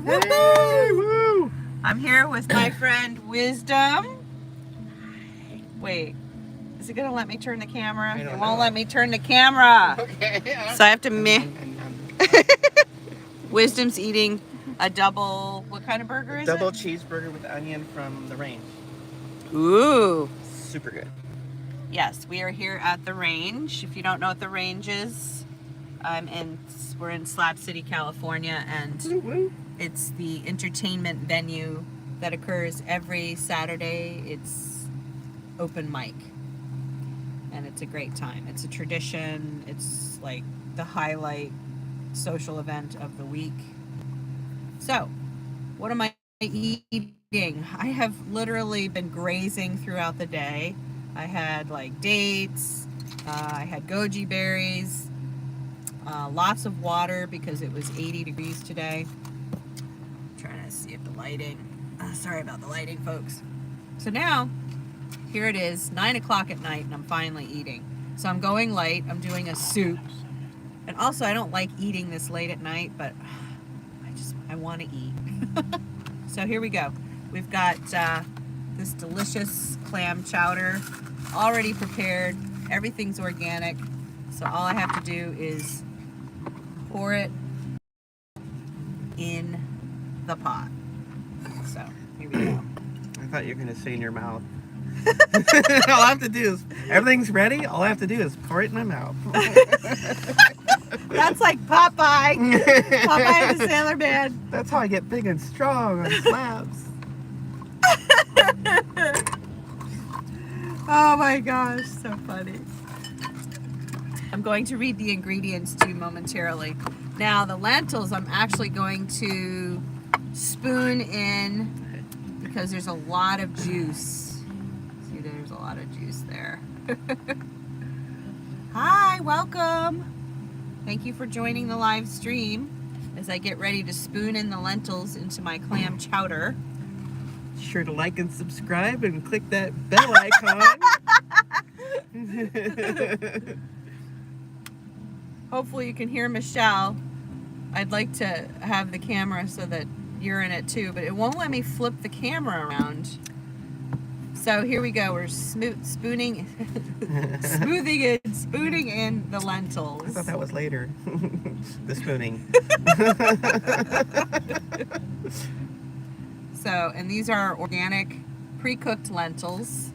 Hey, woo! I'm here with my friend Wisdom. Wait, is it gonna let me turn the camera? It won't let me turn the camera. Okay. So I have to Wisdom's eating a double, what kind of burger is Double it? cheeseburger with onion from the range. Ooh. Super good. Yes, we are here at the range. If you don't know what the range is, we're in Slab City, California, and it's the entertainment venue that occurs every Saturday. It's open mic, and it's a great time. It's a tradition. It's like the highlight social event of the week. So, what am I eating? I have literally been grazing throughout the day. I had like dates, I had goji berries, lots of water because it was 80 degrees today. I'm trying to see if the lighting, sorry about the lighting, folks. So now, here it is, 9 o'clock at night, and I'm finally eating. So I'm going light, I'm doing a soup. And also, I don't like eating this late at night, but I want to eat. So here we go. We've got this delicious clam chowder already prepared. Everything's organic. So all I have to do is pour it in the pot. So here we go. I thought you were going to say in your mouth. All I have to do is, everything's ready. All I have to do is pour it in my mouth. That's like Popeye. Popeye the Sailor Man. That's how I get big and strong on slabs. Oh my gosh, so funny. I'm going to read the ingredients to you momentarily. Now the lentils I'm actually going to spoon in because there's a lot of juice. See, there's a lot of juice there. Hi, welcome. Thank you for joining the live stream as I get ready to spoon in the lentils into my clam chowder. Be sure to like and subscribe and click that bell icon. Hopefully you can hear Michelle. I'd like to have the camera so that you're in it too, but it won't let me flip the camera around. So here we go. We're spooning in the lentils. I thought that was later. The spooning. So, and these are organic, pre-cooked lentils.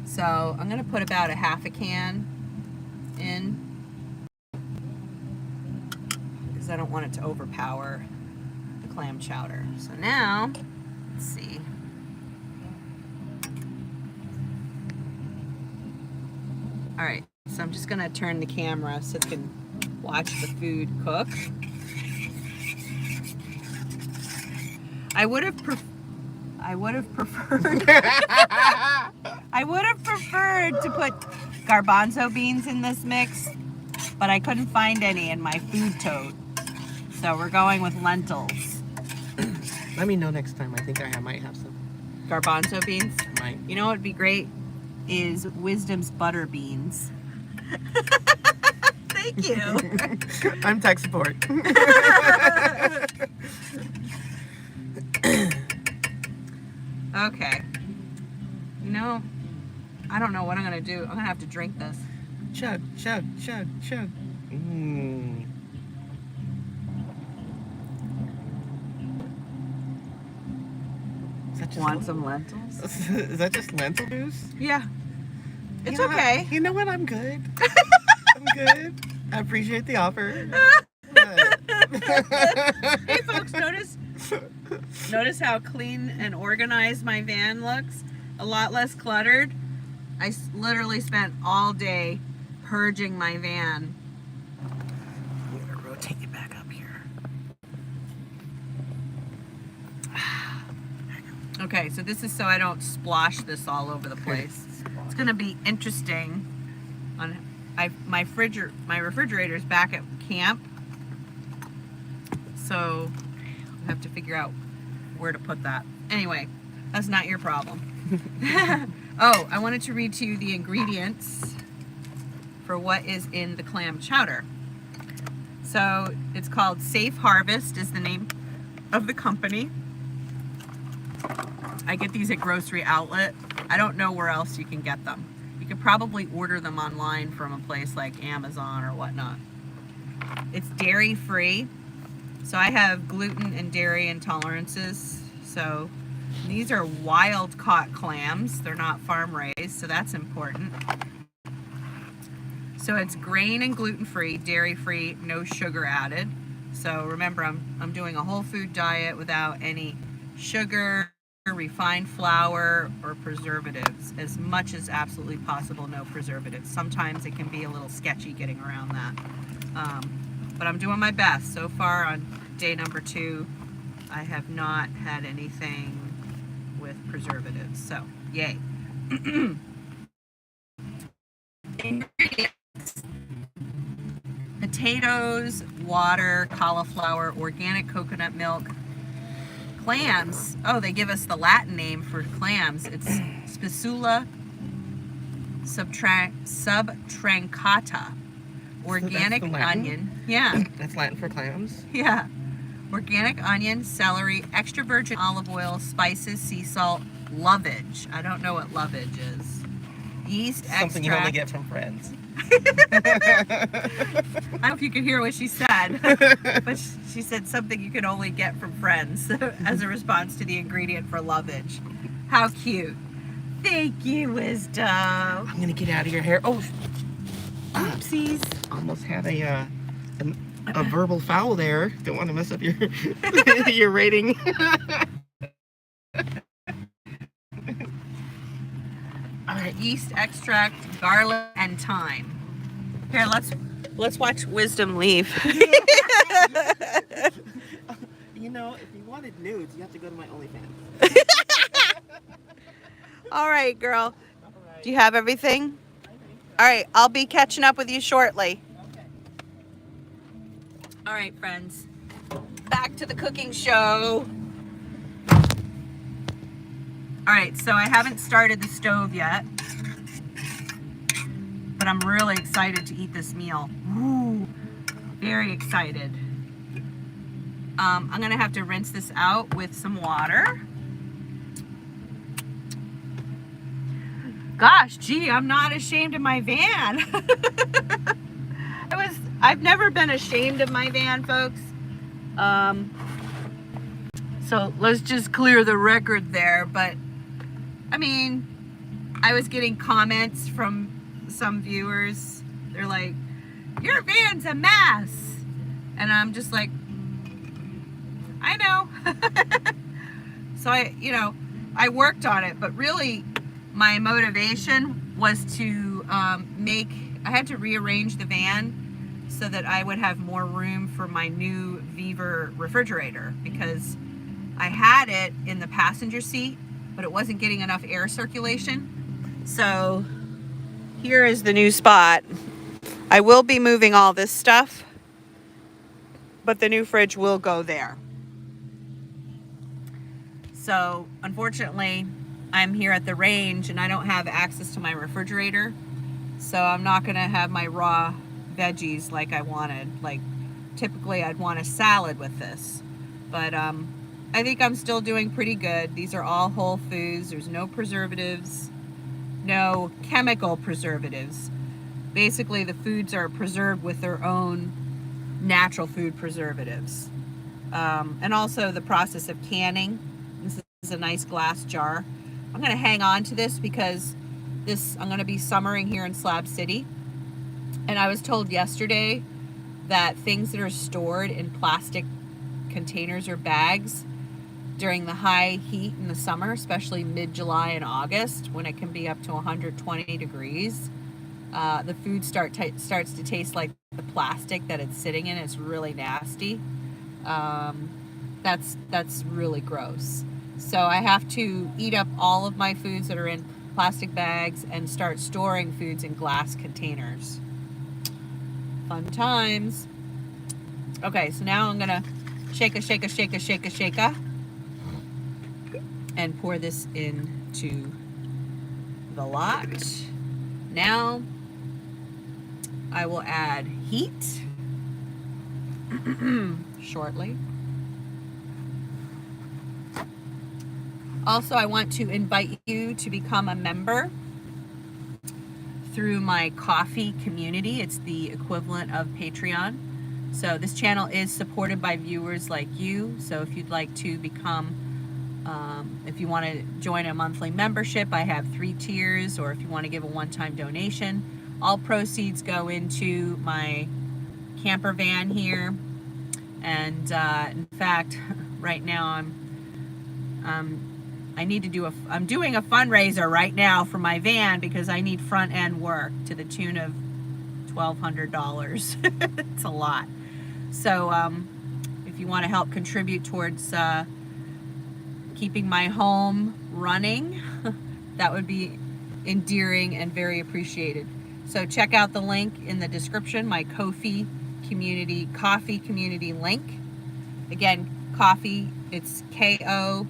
So I'm gonna put about a half a can in because I don't want it to overpower the clam chowder. So now, let's see. All right, so I'm just gonna turn the camera so you can watch the food cook. I would have preferred to put garbanzo beans in this mix, but I couldn't find any in my food tote. So we're going with lentils. Let me know next time. I think I might have some. Garbanzo beans? Might. You know what would be great is Wisdom's butter beans. Thank you. I'm tech support. Okay. You know, I don't know what I'm gonna do. I'm gonna have to drink this. Chug, chug, chug, chug. Mmm. Want some lentils? Is that just lentil juice? Yeah. It's You know okay. what? You know what? I'm good. I'm good. I appreciate the offer. Hey folks, notice how clean and organized my van looks? A lot less cluttered. I literally spent all day purging my van. I'm gonna rotate you back up here. Okay, so this is so I don't splosh this all over the place. It's gonna be interesting. My refrigerator's back at camp, so I have to figure out where to put that. Anyway, that's not your problem. Oh, I wanted to read to you the ingredients for what is in the clam chowder. So it's called Safe Harvest is the name of the company. I get these at Grocery Outlet. I don't know where else you can get them. You could probably order them online from a place like Amazon or whatnot. It's dairy free. So I have gluten and dairy intolerances. So these are wild caught clams. They're not farm raised, so that's important. So it's grain and gluten free, dairy free, no sugar added. So remember, I'm doing a whole food diet without any sugar, refined flour, or preservatives. As much as absolutely possible, no preservatives. Sometimes it can be a little sketchy getting around that. But I'm doing my best. So far on day number 2, I have not had anything with preservatives. So, yay. Ingredients: potatoes, water, cauliflower, organic coconut milk, clams. Oh, they give us the Latin name for clams. It's Spicula subtrancata. Organic onion. Yeah. That's Latin for clams. Yeah. Organic onion, celery, extra virgin olive oil, spices, sea salt, 𝐜𝐻𝐸𝐷𝐷. I don't know what 𝐜𝐻𝐸𝐷𝐷 is. Yeast extract. Something you only get from Friends. I don't know if you could hear what she said, but she said something you can only get from Friends as a response to the ingredient for 𝐜𝐻𝐸𝐷𝐷. How cute. Thank you, Wisdom. I'm gonna get out of your hair. Oh, Oopsies. almost had a verbal foul there. Don't want to mess up your your rating. All right, yeast extract, garlic, and thyme. Here, let's watch Wisdom leave. You know, if you wanted nudes, you have to go to my OnlyFans. All right, girl. Do you have everything? All right, I'll be catching up with you shortly. Okay. All right, friends. Back to the cooking show. All right, so I haven't started the stove yet, but I'm really excited to eat this meal. Ooh, very excited. I'm gonna have to rinse this out with some water. Gosh, gee, I'm not ashamed of my van. I've never been ashamed of my van, folks. So let's just clear the record there. But I mean, I was getting comments from some viewers. They're like, your van's a mess. And I'm just like, I know. So I worked on it, but really my motivation was to I had to rearrange the van so that I would have more room for my new Viver refrigerator, because I had it in the passenger seat, but it wasn't getting enough air circulation. So here is the new spot. I will be moving all this stuff, but the new fridge will go there. So unfortunately, I'm here at the range and I don't have access to my refrigerator. So I'm not gonna have my raw veggies like I wanted. Like typically I'd want a salad with this, but I think I'm still doing pretty good. These are all whole foods. There's no preservatives, no chemical preservatives. Basically the foods are preserved with their own natural food preservatives. And also the process of canning. This is a nice glass jar. I'm gonna hang on to this because I'm gonna be summering here in Slab City. And I was told yesterday that things that are stored in plastic containers or bags during the high heat in the summer, especially mid-July and August, when it can be up to 120 degrees, the food starts to taste like the plastic that it's sitting in. It's really nasty. That's really gross. So I have to eat up all of my foods that are in plastic bags and start storing foods in glass containers. Fun times. Okay, so now I'm gonna shake and pour this into the lot. Now I will add heat shortly. Also, I want to invite you to become a member through my coffee community. It's the equivalent of Patreon. So this channel is supported by viewers like you. So if you'd like to become, if you want to join a monthly membership, I have 3 tiers, or if you want to give a one-time donation, all proceeds go into my camper van here. And in fact, right now I need to do I'm doing a fundraiser right now for my van because I need front end work to the tune of $1,200. It's a lot. So if you want to help contribute towards keeping my home running, that would be endearing and very appreciated. So check out the link in the description, my coffee community link. Again, coffee, it's KO/FI.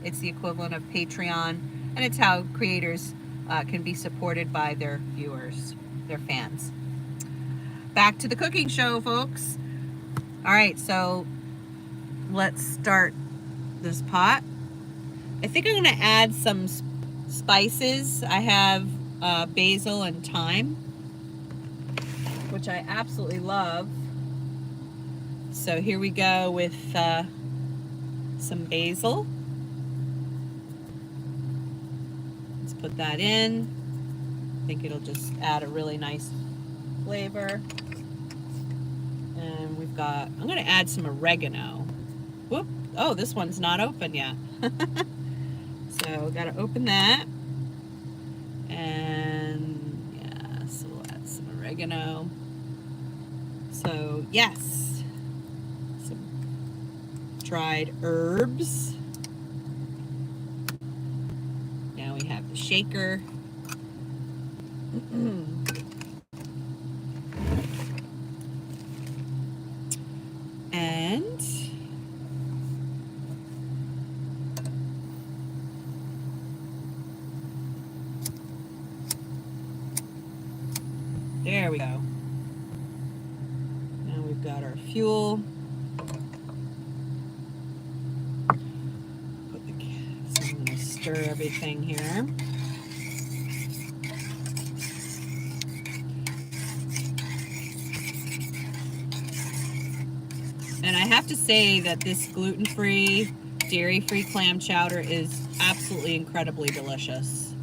It's the equivalent of Patreon, and it's how creators can be supported by their viewers, their fans. Back to the cooking show, folks. All right, so let's start this pot. I think I'm gonna add some spices. I have basil and thyme, which I absolutely love. So here we go with some basil. Let's put that in. I think it'll just add a really nice flavor. And we've got, I'm gonna add some oregano. Whoop, oh, this one's not open yet. So gotta open that. And yeah, so we'll add some oregano. So yes, some dried herbs. Now we have the shaker. And there we go. Now we've got our fuel. So I'm going to stir everything here. And I have to say that this gluten-free, dairy-free clam chowder is absolutely incredibly delicious.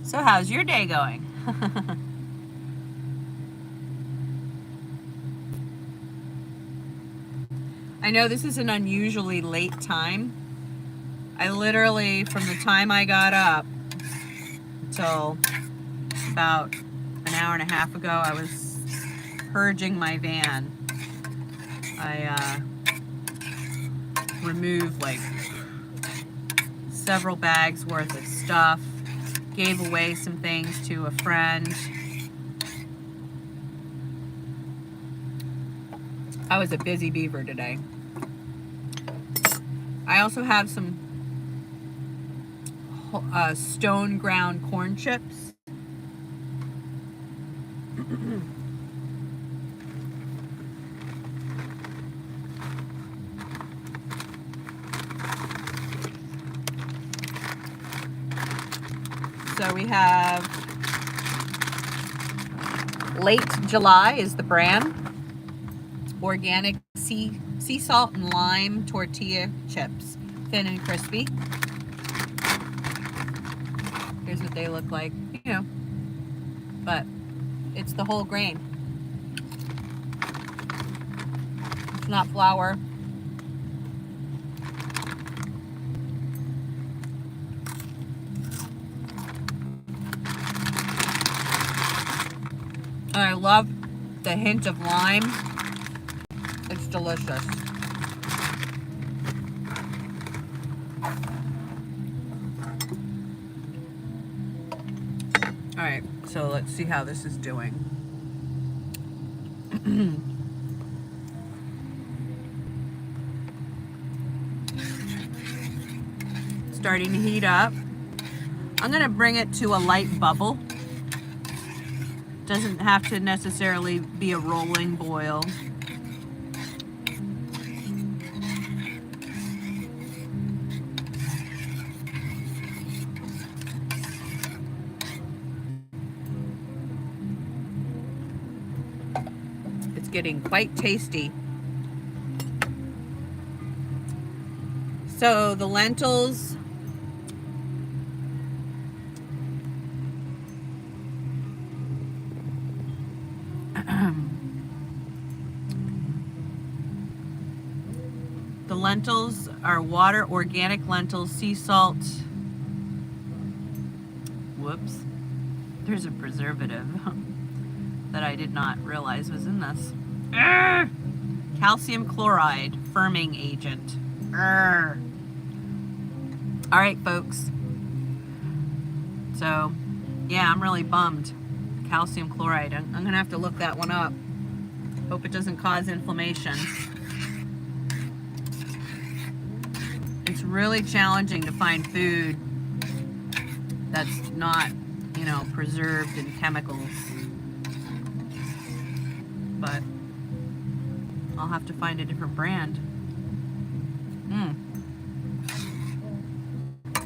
So how's your day going? I know this is an unusually late time. I literally, from the time I got up until about an hour and a half ago, I was purging my van. I removed like several bags worth of stuff, gave away some things to a friend. I was a busy beaver today. I also have some stone ground corn chips. So we have Late July is the brand. Organic sea salt and lime tortilla chips, thin and crispy. Here's what they look like, you know, but it's the whole grain. It's not flour. And I love the hint of lime. It's delicious. All right, so let's see how this is doing. starting to heat up. I'm gonna bring it to a light bubble. Doesn't have to necessarily be a rolling boil. It's getting quite tasty. So the lentils, the lentils are water, organic lentils, sea salt. Whoops. There's a preservative that I did not realize was in this. Calcium chloride, firming agent. All right, folks. So, yeah, I'm really bummed. Calcium chloride. I'm going to have to look that one up. Hope it doesn't cause inflammation. It's really challenging to find food that's not, you know, preserved in chemicals. But I'll have to find a different brand.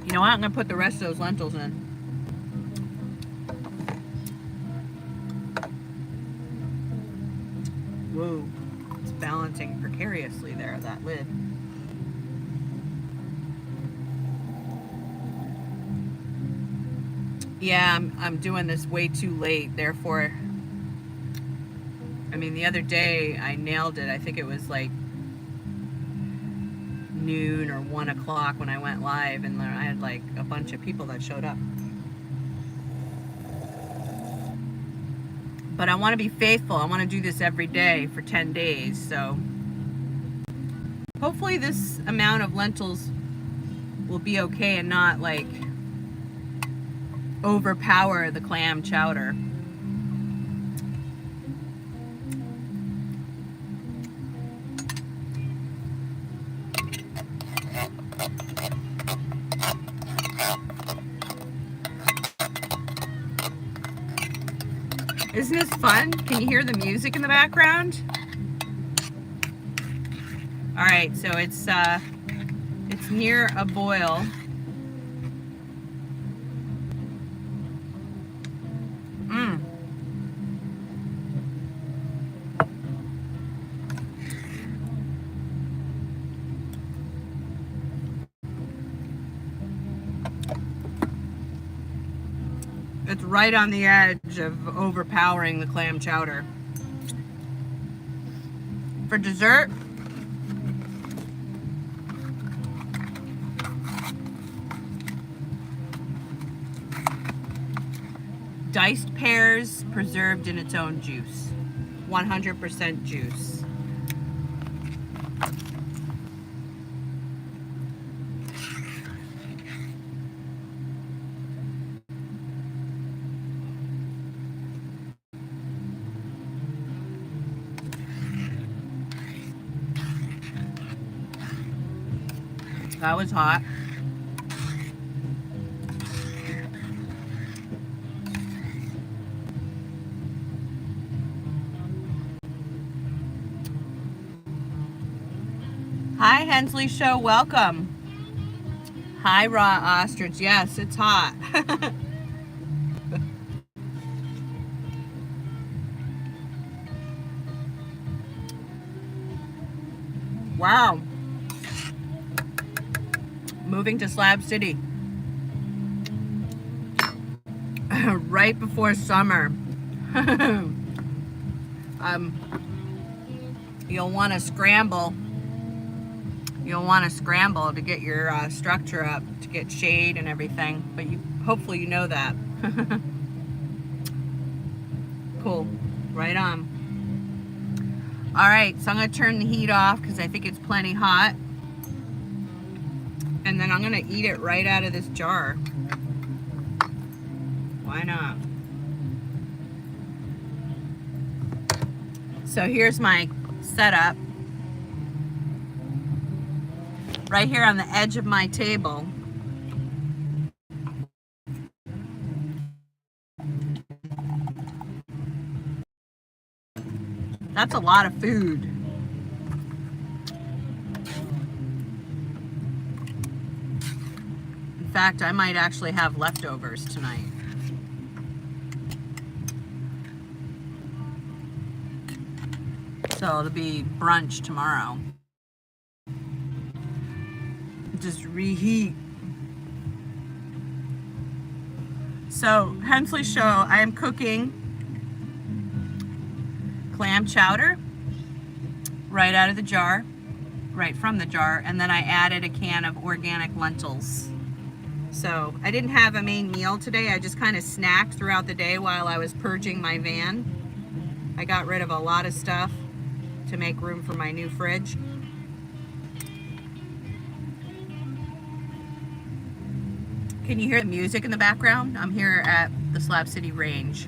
You know what? I'm going to put the rest of those lentils in. Whoa. It's balancing precariously there, that lid. Yeah, I'm doing this way too late, therefore, I mean, the other day I nailed it. I think it was like noon or 1 o'clock when I went live, and I had like a bunch of people that showed up. But I want to be faithful. I want to do this every day for 10 days. So hopefully this amount of lentils will be okay and not like overpower the clam chowder. Isn't this fun? Can you hear the music in the background? All right, so it's near a boil. It's right on the edge of overpowering the clam chowder. For dessert, diced pears preserved in its own juice. 100% juice. That was hot. Hi, Hensley Show. Welcome. Hi, Raw Ostrich. Yes, it's hot. Wow. Moving to Slab City right before summer. You'll want to scramble. You'll want to scramble to get your structure up, to get shade and everything. But hopefully you know that. Cool. Right on. All right, so I'm going to turn the heat off because I think it's plenty hot. And then I'm going to eat it right out of this jar. Why not? So here's my setup. Right here on the edge of my table That's a lot of food. In fact, I might actually have leftovers tonight. So it'll be brunch tomorrow. Just reheat. So, Hensley's show, I am cooking clam chowder right out of the jar, right from the jar, and then I added a can of organic lentils. So, I didn't have a main meal today. I just kind of snacked throughout the day while I was purging my van. I got rid of a lot of stuff to make room for my new fridge. Can you hear the music in the background? I'm here at the Slab City Range.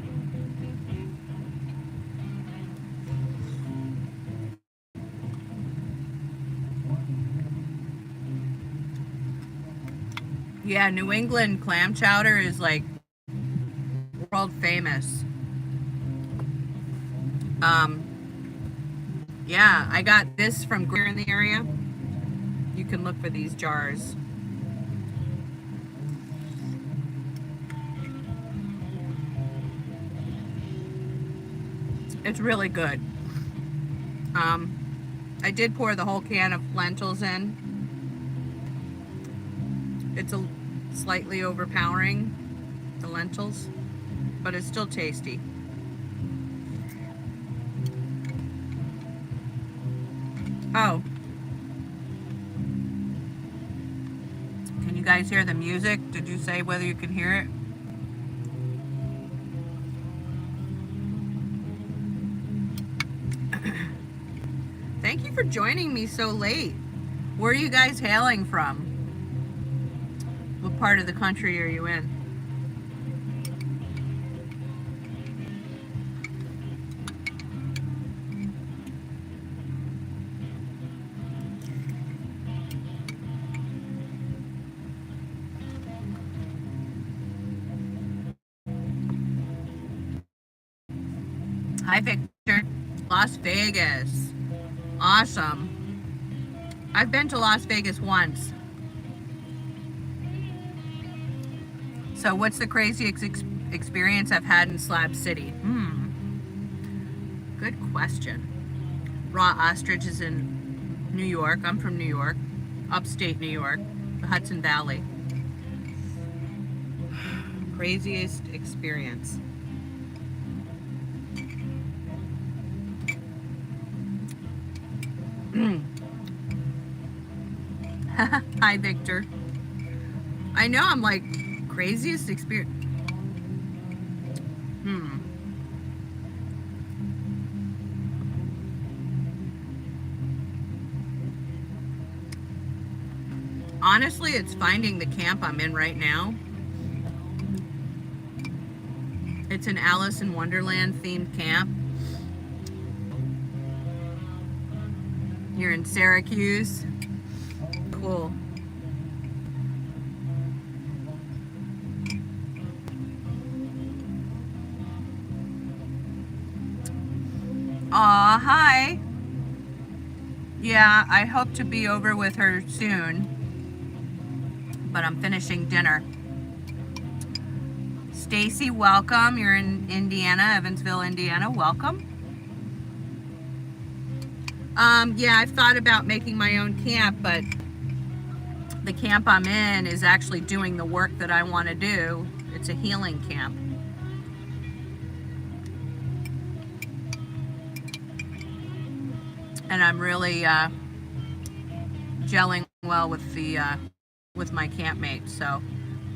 Yeah, New England clam chowder is like world famous. Yeah, I got this from Greer in the area. You can look for these jars. It's really good. I did pour the whole can of lentils in. It's a slightly overpowering, the lentils, but it's still tasty. Oh. Can you guys hear the music? Did you say whether you can hear it? Thank you for joining me so late. Where are you guys hailing from? What part of the country are you in? Hi, Victor. Las Vegas. Awesome. I've been to Las Vegas once. So what's the craziest experience I've had in Slab City? Good question. Raw ostrich is in New York. I'm from New York. Upstate New York. The Hudson Valley. Craziest experience. Hi, Victor. I know, I'm like, craziest experience. Honestly, it's finding the camp I'm in right now. It's an Alice in Wonderland themed camp. Here in Syracuse. Cool. Aw, hi. Yeah, I hope to be over with her soon, but I'm finishing dinner. Stacy, welcome. You're in Indiana, Evansville, Indiana. Welcome. Yeah, I've thought about making my own camp, but the camp I'm in is actually doing the work that I want to do. It's a healing camp. And I'm really gelling well with the with my campmates. So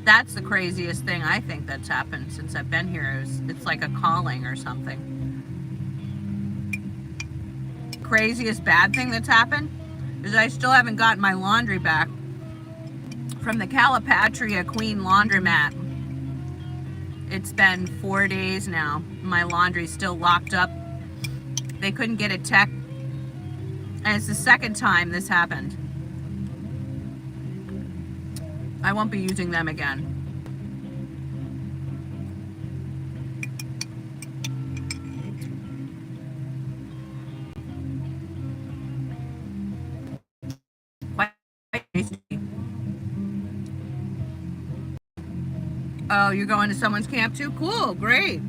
that's the craziest thing I think that's happened since I've been here. It's like a calling or something. Craziest bad thing that's happened is I still haven't gotten my laundry back from the Calipatria Queen laundromat. It's been 4 days now. My laundry's still locked up. They couldn't get a tech, and it's the second time this happened. I won't be using them again. Oh, you're going to someone's camp too? Cool, great.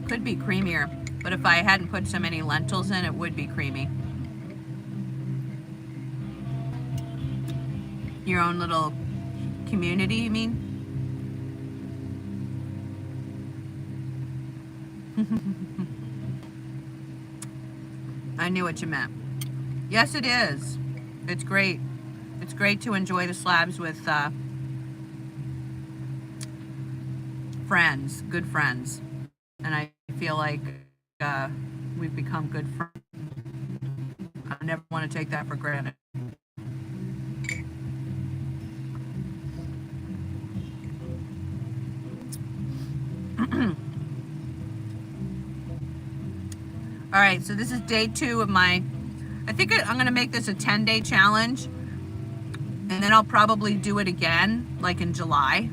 Could be creamier, but if I hadn't put so many lentils in, it would be creamy. Your own little community, you mean? I knew what you meant. Yes, it is. It's great. It's great to enjoy the slabs with friends, good friends. And I feel like we've become good friends. I never want to take that for granted. All right, so this is day 2 of my, I think I'm gonna make this a 10-day challenge, and then I'll probably do it again, like in July.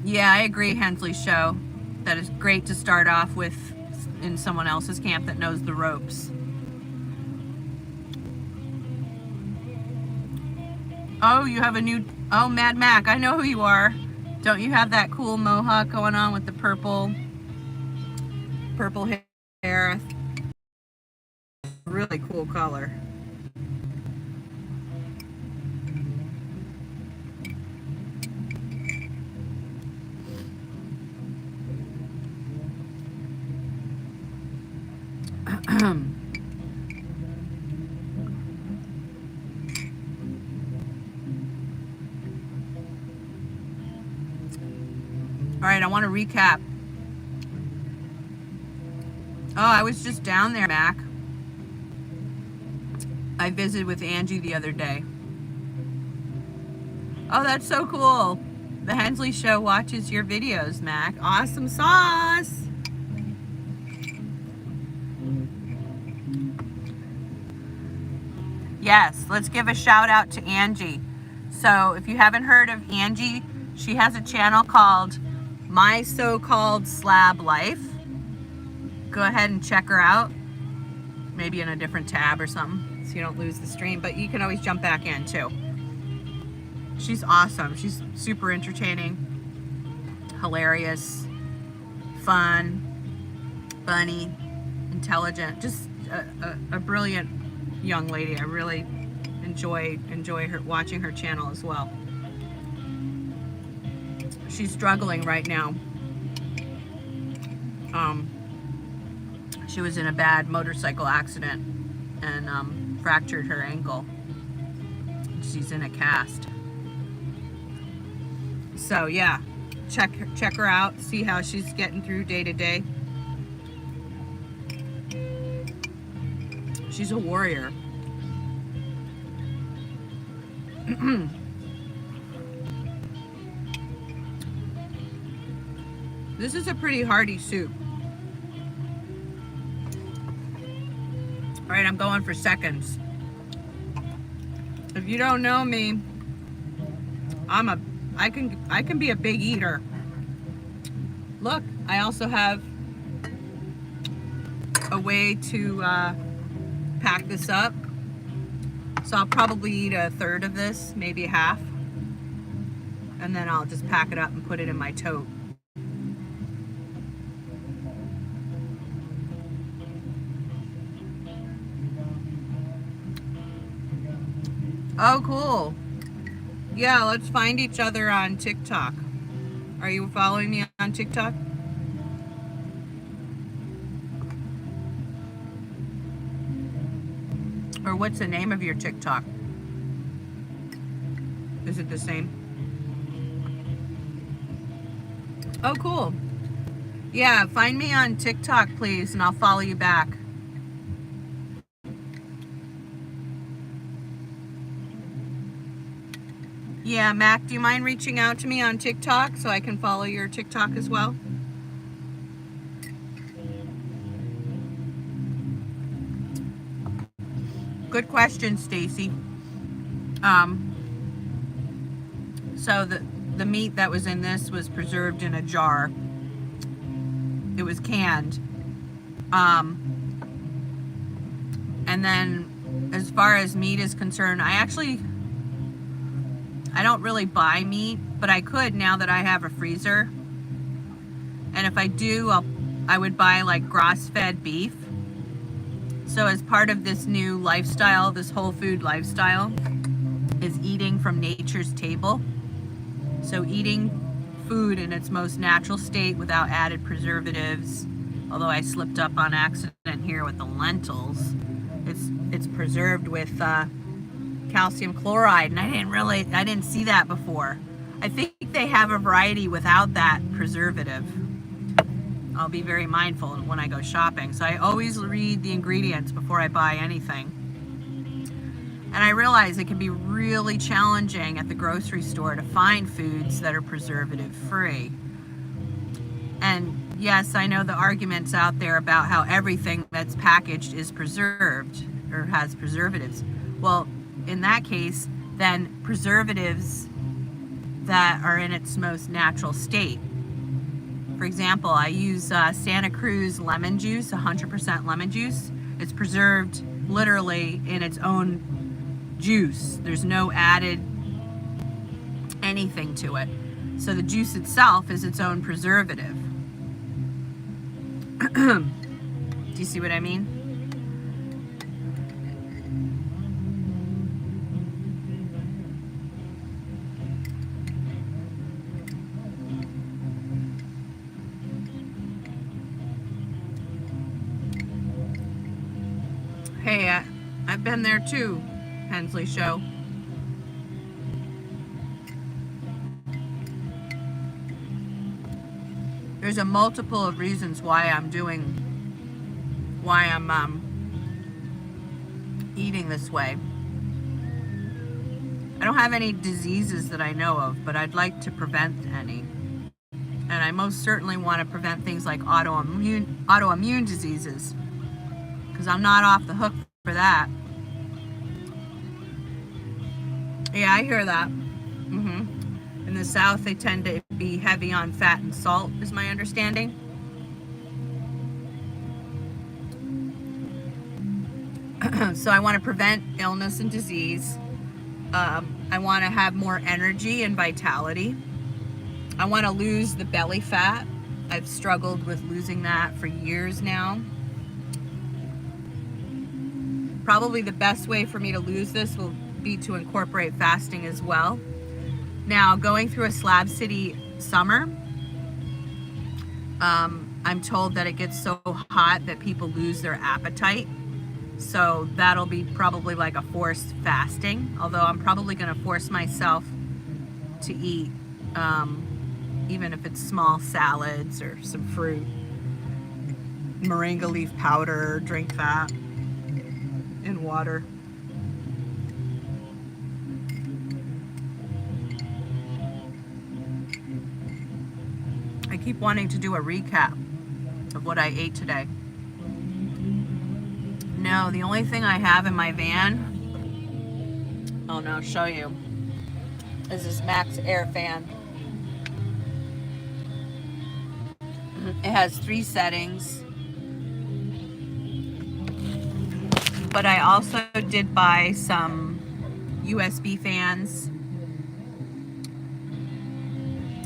Yeah, I agree, Hensley Show. That is great to start off with in someone else's camp that knows the ropes. Oh, you have a new, oh, Mad Mac, I know who you are. Don't you have that cool mohawk going on with the purple hair? Really cool color. All right, I want to recap. Oh, I was just down there, Mac. I visited with Angie the other day. Oh, that's so cool. The Hensley Show watches your videos, Mac. Awesome sauce. Yes, let's give a shout out to Angie. So if you haven't heard of Angie, she has a channel called My So-Called Slab Life. Go ahead and check her out. Maybe in a different tab or something, so you don't lose the stream, but you can always jump back in too. She's awesome. She's super entertaining, hilarious, fun, funny, intelligent, just a brilliant young lady. I really enjoy her, watching her channel as well. She's struggling right now. She was in a bad motorcycle accident and fractured her ankle. She's in a cast. So yeah, check her out, see how she's getting through day to day. She's a warrior. This is a pretty hearty soup. All right, I'm going for seconds. If you don't know me, I can be a big eater. Look, I also have a way to pack this up. So I'll probably eat a third of this, maybe half. And then I'll just pack it up and put it in my tote. Oh, cool. Yeah, let's find each other on TikTok. Are you following me on TikTok? Or what's the name of your TikTok? Is it the same? Oh, cool. Yeah, find me on TikTok, please, and I'll follow you back. Yeah, Mac, do you mind reaching out to me on TikTok so I can follow your TikTok as well? Good question, Stacy. So the meat that was in this was preserved in a jar. It was canned. And then as far as meat is concerned, I don't really buy meat, but I could now that I have a freezer. And if I do, I would buy like grass-fed beef. So as part of this new lifestyle, this whole food lifestyle, is eating from nature's table. So eating food in its most natural state without added preservatives. Although I slipped up on accident here with the lentils. It's preserved with calcium chloride, and I didn't see that before. I think they have a variety without that preservative. I'll be very mindful when I go shopping. So I always read the ingredients before I buy anything. And I realize it can be really challenging at the grocery store to find foods that are preservative free. And yes, I know the arguments out there about how everything that's packaged is preserved or has preservatives. Well, in that case, then preservatives that are in its most natural state. For example, I use Santa Cruz lemon juice, 100% lemon juice. It's preserved literally in its own juice. There's no added anything to it. So the juice itself is its own preservative. Do you see what I mean? Hey, I've been there too, Hensley Show. There's a multiple of reasons why I'm eating this way. I don't have any diseases that I know of, but I'd like to prevent any. And I most certainly want to prevent things like autoimmune diseases, because I'm not off the hook for that. Yeah, I hear that. In the South, they tend to be heavy on fat and salt, is my understanding. So I want to prevent illness and disease. I want to have more energy and vitality. I want to lose the belly fat. I've struggled with losing that for years now. Probably the best way for me to lose this will be to incorporate fasting as well. Now, going through a Slab City summer, I'm told that it gets so hot that people lose their appetite. So that'll be probably like a forced fasting, although I'm probably going to force myself to eat, even if it's small salads or some fruit, moringa leaf powder, drink that, and water. I keep wanting to do a recap of what I ate today. No, the only thing I have in my van, oh no, I'll show you, is this Max Air fan. It has 3 settings. But I also did buy some USB fans.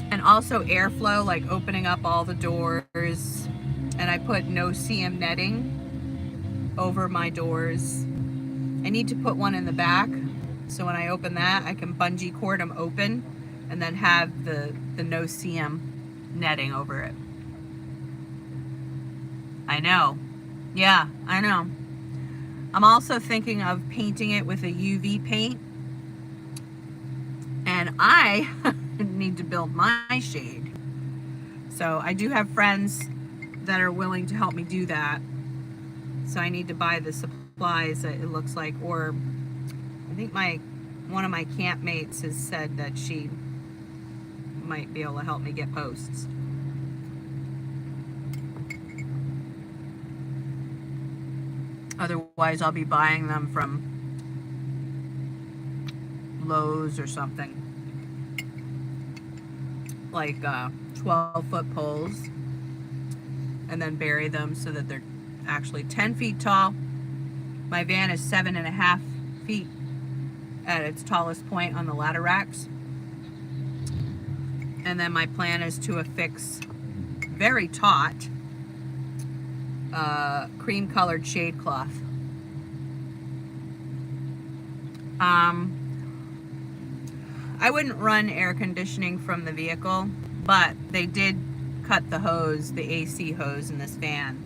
And also airflow, like opening up all the doors. And I put no CM netting over my doors. I need to put one in the back, so when I open that, I can bungee cord them open and then have the no CM netting over it. I know. Yeah, I know. I'm also thinking of painting it with a UV paint. And I need to build my shade. So I do have friends that are willing to help me do that. So I need to buy the supplies, it looks like, or I think one of my campmates has said that she might be able to help me get posts. Otherwise, I'll be buying them from Lowe's or something. like 12-foot poles and then bury them so that they're actually 10 feet tall. My van is 7.5 feet at its tallest point on the ladder racks. And then my plan is to affix very taut cream colored shade cloth. I wouldn't run air conditioning from the vehicle, but they did cut the hose, the AC hose in this van.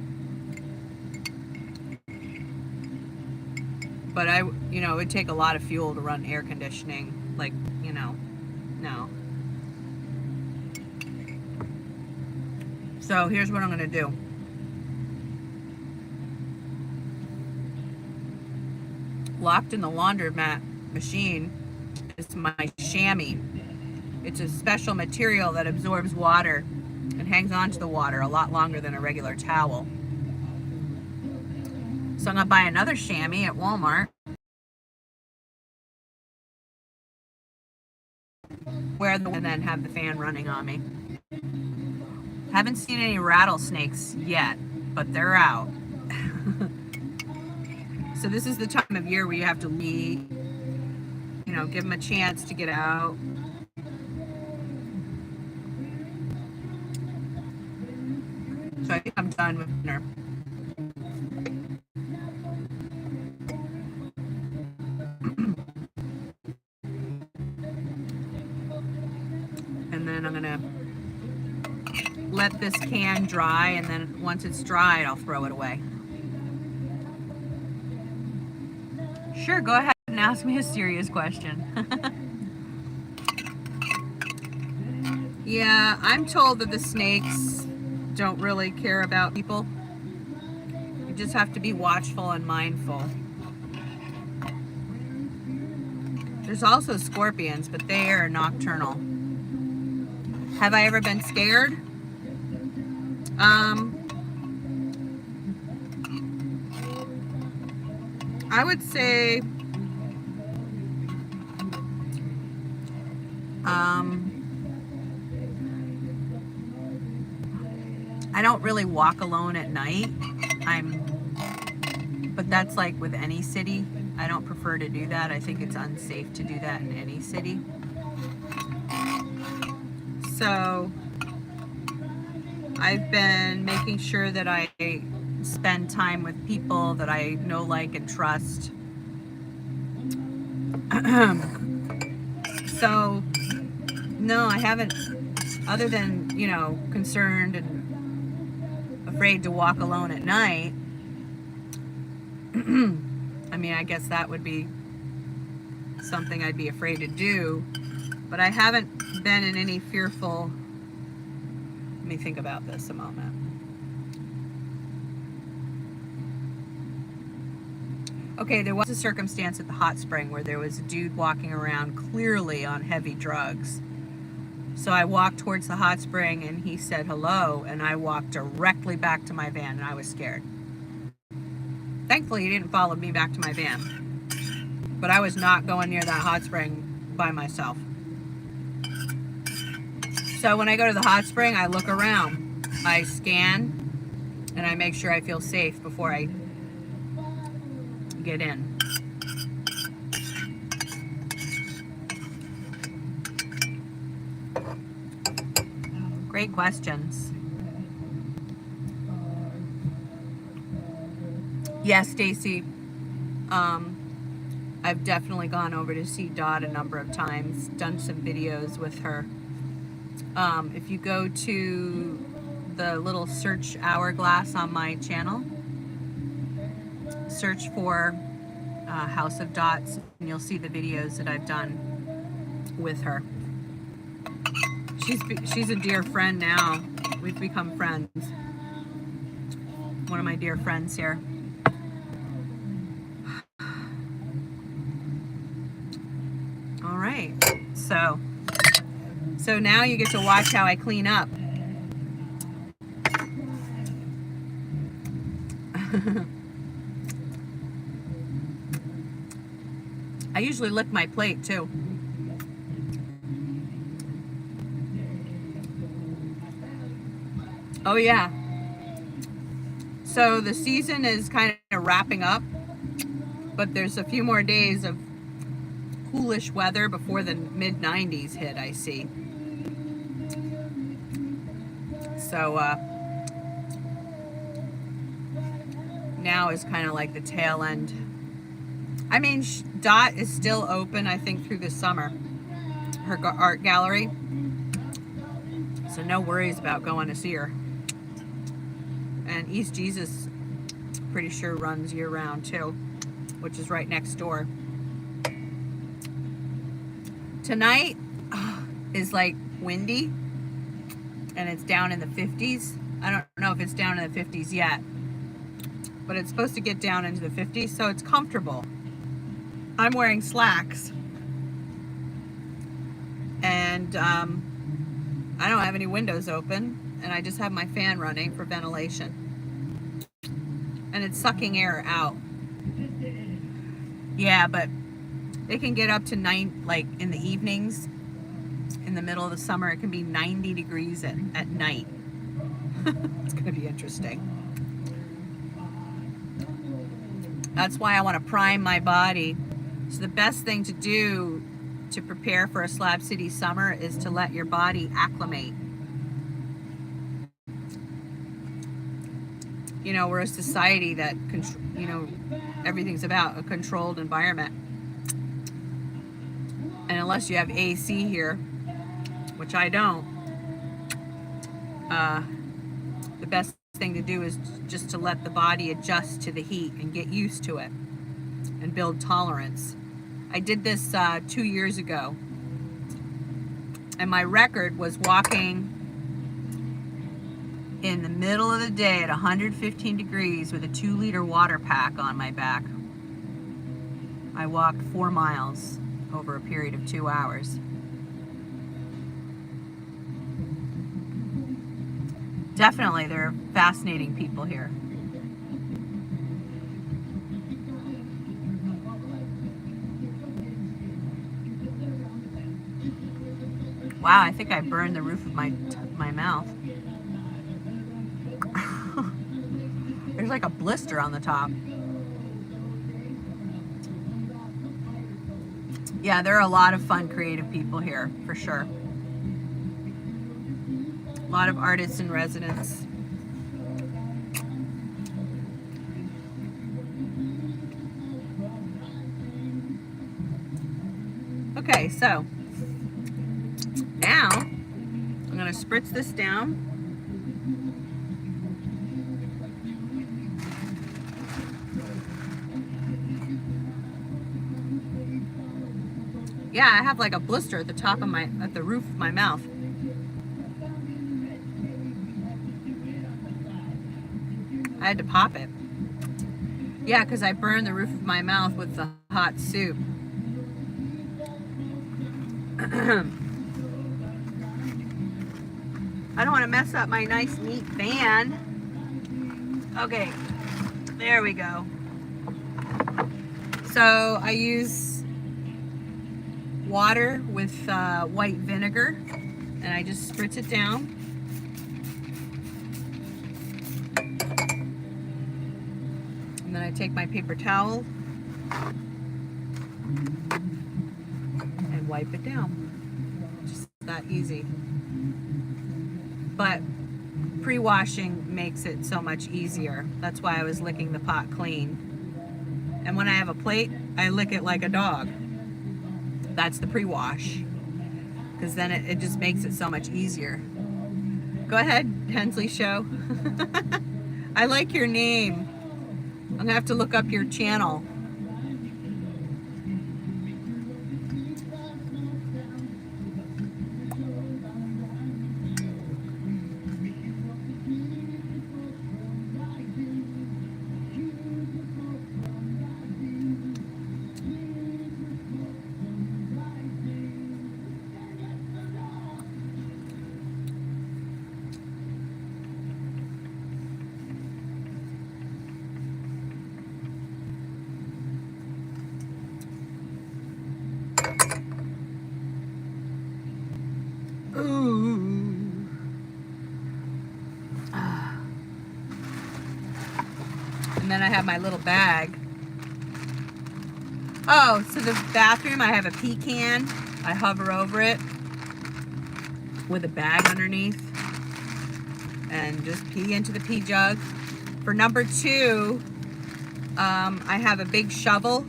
But it would take a lot of fuel to run air conditioning, like, no. So here's what I'm gonna do. Locked in the laundromat machine is my chamois. It's a special material that absorbs water and hangs onto the water a lot longer than a regular towel. So I'm gonna buy another chamois at Walmart. And then have the fan running on me. Haven't seen any rattlesnakes yet, but they're out. So this is the time of year where you have to leave, give them a chance to get out. So I think I'm done with dinner. And then I'm gonna let this can dry, and then once it's dried, I'll throw it away. Sure, go ahead and ask me a serious question. Yeah, I'm told that the snakes don't really care about people. You just have to be watchful and mindful. There's also scorpions, but they are nocturnal. Have I ever been scared? I would say I don't really walk alone at night. But that's like with any city. I don't prefer to do that. I think it's unsafe to do that in any city. So I've been making sure that I spend time with people that I know, like, and trust. So no, I haven't, other than, concerned and afraid to walk alone at night. I mean, I guess that would be something I'd be afraid to do, but I haven't been in any fearful. Let me think about this a moment. Okay, there was a circumstance at the hot spring where there was a dude walking around clearly on heavy drugs. So I walked towards the hot spring and he said hello, and I walked directly back to my van, and I was scared. Thankfully, he didn't follow me back to my van, but I was not going near that hot spring by myself. So when I go to the hot spring, I look around, I scan, and I make sure I feel safe before I get in. Great questions. Yes, Stacy. I've definitely gone over to see Dot a number of times, done some videos with her. If you go to the little search hourglass on my channel, search for House of Dots, and you'll see the videos that I've done with her. She's a dear friend now. We've become friends. One of my dear friends here. All right, so now you get to watch how I clean up. I usually lick my plate too. Oh yeah. So the season is kind of wrapping up, but there's a few more days of coolish weather before the mid 90s hit, I see. So now is kind of like the tail end. I mean, Dot is still open, I think, through the summer, her art gallery. So no worries about going to see her. And East Jesus, pretty sure, runs year round too, which is right next door. Tonight is like windy and it's down in the 50s. I don't know if it's down in the 50s yet, but it's supposed to get down into the 50s, so it's comfortable. I'm wearing slacks and I don't have any windows open, and I just have my fan running for ventilation, and it's sucking air out. Yeah, but it can get up to like in the evenings, in the middle of the summer, it can be 90 degrees at night. It's gonna be interesting. That's why I want to prime my body. So the best thing to do to prepare for a Slab City summer is to let your body acclimate. You know, we're a society that, you know, everything's about a controlled environment. And unless you have AC here, which I don't, the best thing to do is just to let the body adjust to the heat and get used to it and build tolerance. I did this 2 years ago, and my record was walking in the middle of the day at 115 degrees with a 2-liter water pack on my back. I walked 4 miles over a period of 2 hours. Definitely, there are fascinating people here. Wow, I think I burned the roof of my mouth. There's like a blister on the top. Yeah, there are a lot of fun, creative people here, for sure. A lot of artists in residence. Okay, so now I'm going to spritz this down. Yeah, I have like a blister at the top of at the roof of my mouth. I had to pop it. Yeah, because I burned the roof of my mouth with the hot soup. I don't want to mess up my nice neat fan. Okay, there we go. So I use water with white vinegar, and I just spritz it down. And then I take my paper towel and wipe it down. Just that easy. But pre-washing makes it so much easier. That's why I was licking the pot clean. And when I have a plate, I lick it like a dog. That's the pre-wash. Because then it just makes it so much easier. Go ahead, Hensley Show. I like your name. I'm gonna have to look up your channel. Ooh. then I have my little bag. Oh, so the bathroom, I have a pee can. I hover over it with a bag underneath and just pee into the pee jug. For number 2, I have a big shovel.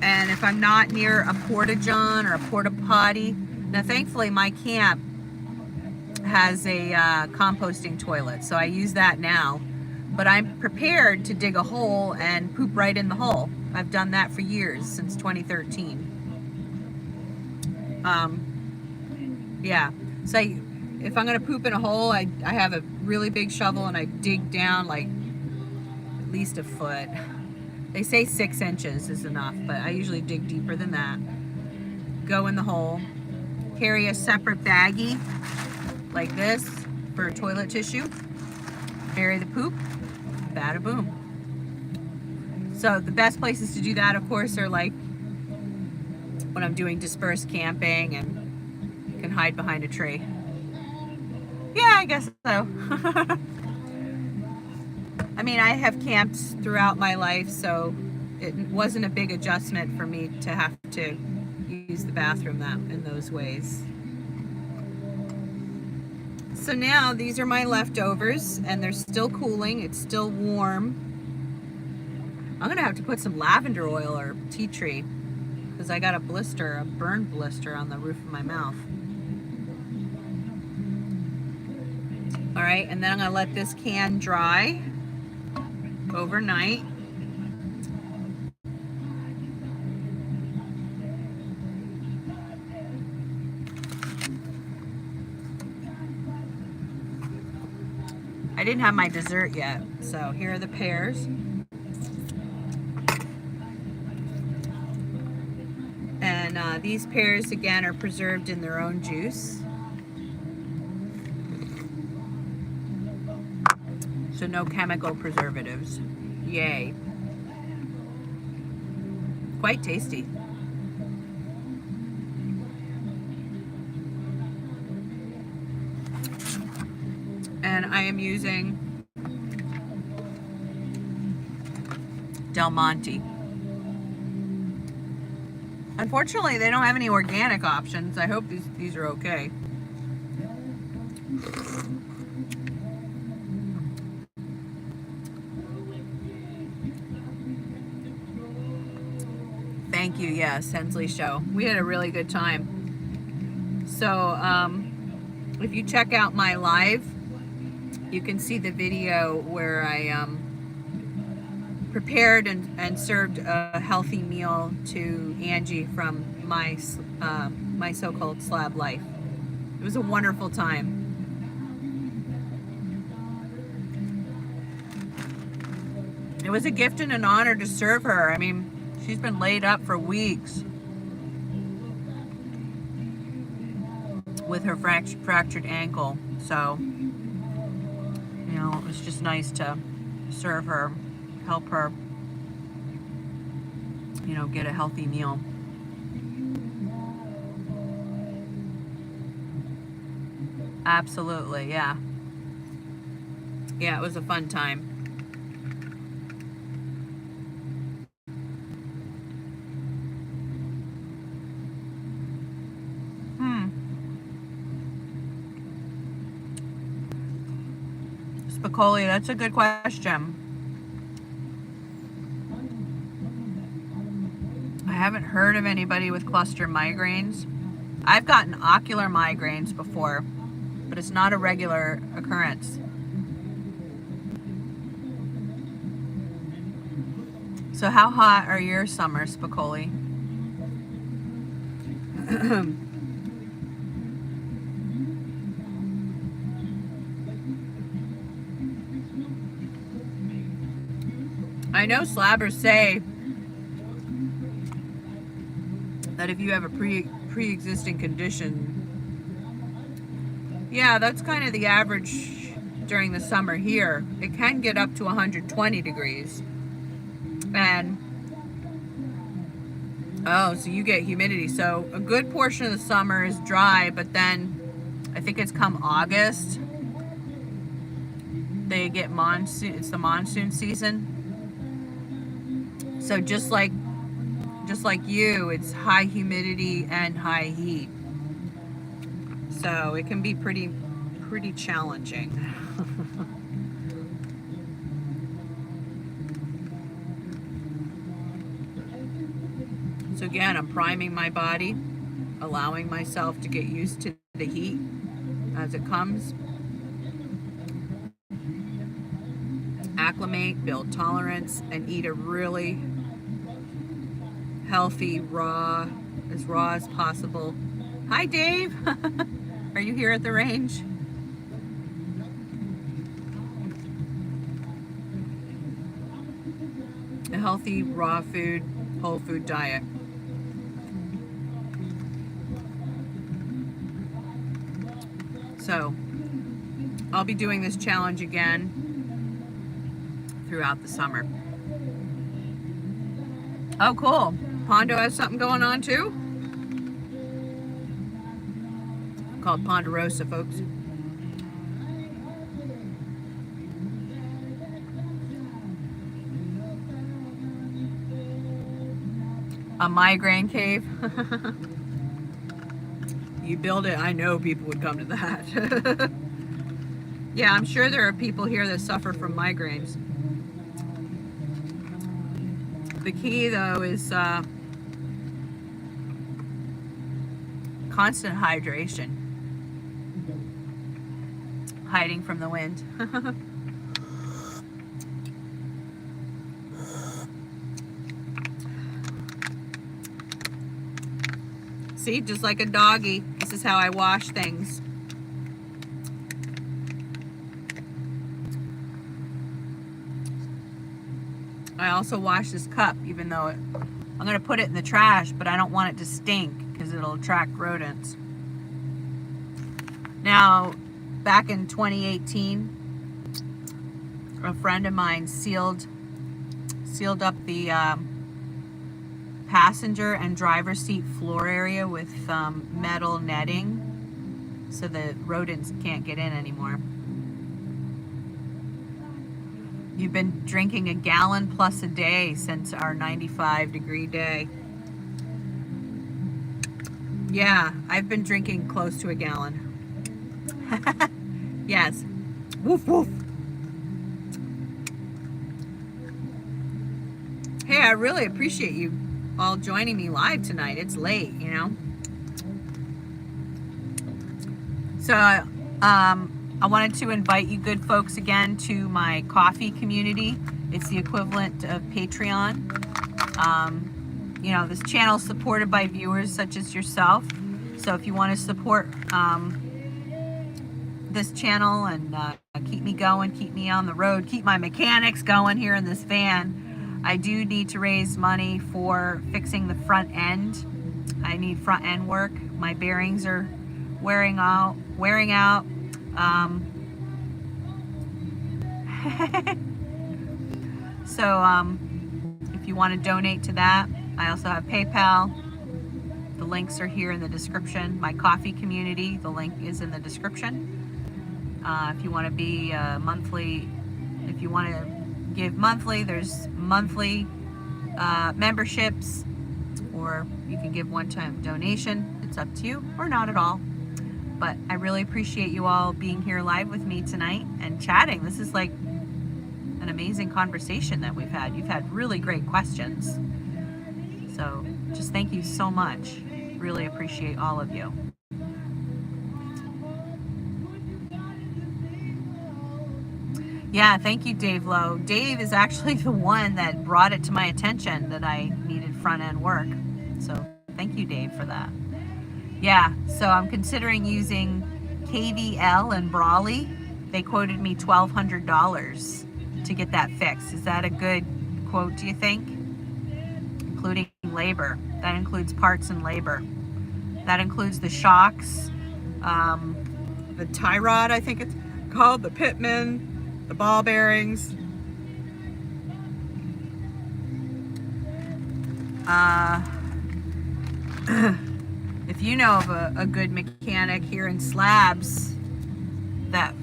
And if I'm not near a porta-john or a porta-potty, now thankfully my camp has a composting toilet, so I use that now. But I'm prepared to dig a hole and poop right in the hole. I've done that for years, since 2013. Yeah, so if I'm gonna poop in a hole, I have a really big shovel and I dig down like at least a foot. They say 6 inches is enough, but I usually dig deeper than that. Go in the hole, carry a separate baggie like this for toilet tissue, bury the poop, bada boom. So the best places to do that, of course, are like when I'm doing dispersed camping and you can hide behind a tree. Yeah, I guess so. I mean, I have camped throughout my life, so it wasn't a big adjustment for me to have to use the bathroom in those ways. So now these are my leftovers, and they're still cooling. It's still warm. I'm gonna have to put some lavender oil or tea tree because I got a blister, a burn blister on the roof of my mouth. All right, and then I'm gonna let this can dry overnight. I didn't have my dessert yet, so here are the pears. And these pears, again, are preserved in their own juice. So no chemical preservatives. Yay. Quite tasty. And I am using Del Monte. Unfortunately, they don't have any organic options. I hope these are okay. Thank you, yes, 𝐒𝐮𝐳𝐲𝐬. We had a really good time. So, if you check out my live, you can see the video where I prepared and served a healthy meal to Angie from my so-called slab life. It was a wonderful time. It was a gift and an honor to serve her. I mean, she's been laid up for weeks with her fractured ankle. So, you know, it was just nice to serve her, help her, you know, get a healthy meal. Absolutely, yeah. Yeah, it was a fun time. 𝐒𝐡𝐚𝐭𝐢, that's a good question. I haven't heard of anybody with cluster migraines. I've gotten ocular migraines before, but it's not a regular occurrence. So how hot are your summers, 𝐒𝐡𝐚𝐽? I know slabbers say that if you have a pre-existing condition, yeah, that's kind of the average during the summer here. It can get up to 120 degrees. And, oh, so you get humidity. So a good portion of the summer is dry, but then I think it's come August, they get monsoon. It's the monsoon season. So just like you, it's high humidity and high heat. So it can be pretty challenging. So again, I'm priming my body, allowing myself to get used to the heat as it comes. Acclimate, build tolerance, and eat a really healthy, as raw as possible. Hi, Dave. Are you here at the range? A healthy, raw food, whole food diet. So, I'll be doing this challenge again throughout the summer. Oh, cool. Pondo has something going on too? Called Ponderosa, folks. A migraine cave. You build it, I know people would come to that. Yeah, I'm sure there are people here that suffer from migraines. The key, though, is constant hydration. Hiding from the wind. See, just like a doggy, this is how I wash things. I also wash this cup, even though I'm going to put it in the trash, but I don't want it to stink because it'll attract rodents. Now, back in 2018, a friend of mine sealed up the passenger and driver's seat floor area with metal netting so the rodents can't get in anymore. You've been drinking a gallon plus a day since our 95-degree day. Yeah, I've been drinking close to a gallon. Yes. Woof woof. Hey, I really appreciate you all joining me live tonight. It's late, you know. So, I wanted to invite you good folks again to my coffee community. It's the equivalent of Patreon. You know, this channel is supported by viewers such as yourself. So if you want to support this channel and keep me going, keep me on the road, keep my mechanics going here in this van, I do need to raise money for fixing the front end. I need front end work. My bearings are wearing out. So if you want to donate to that, I also have PayPal. The links are here in the description. My coffee community, the link is in the description. If you want to be monthly, if you want to give monthly, there's monthly memberships, or you can give one-time donation. It's up to you, or not at all. But I really appreciate you all being here live with me tonight and chatting. This is like an amazing conversation that we've had. You've had really great questions. So just thank you so much. Really appreciate all of you. Yeah, thank you, Dave Lowe. Dave is actually the one that brought it to my attention that I needed front end work. So thank you, Dave, for that. Yeah, so I'm considering using KVL and Brawley. They quoted me $1,200 to get that fixed. Is that a good quote, do you think? Including labor. That includes parts and labor. That includes the shocks, the tie rod, I think it's called, the pitman, the ball bearings. If you know of a good mechanic here in Slabs that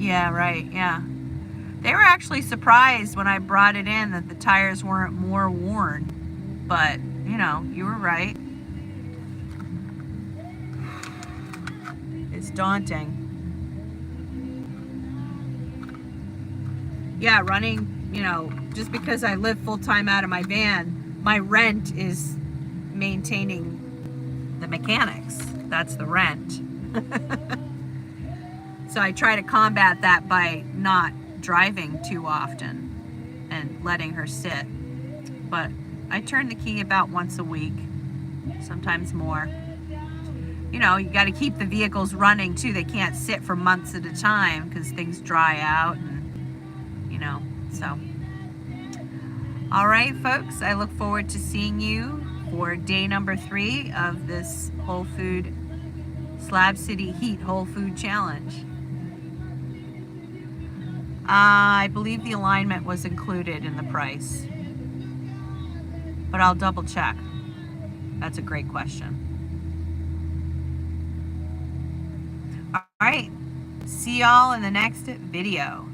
Yeah, right, yeah. They were actually surprised when I brought it in that the tires weren't more worn. But, you know, you were right. It's daunting. Yeah, running, you know, just because I live full-time out of my van, my rent is maintaining the mechanics. That's the rent. So I try to combat that by not driving too often and letting her sit. But I turn the key about once a week, sometimes more. You know, you got to keep the vehicles running too. They can't sit for months at a time because things dry out, and you know, so. All right, folks, I look forward to seeing you for day number 3 of this Whole Food Slab City Heat Whole Food Challenge. I believe the alignment was included in the price, but I'll double check. That's a great question. All right, see y'all in the next video.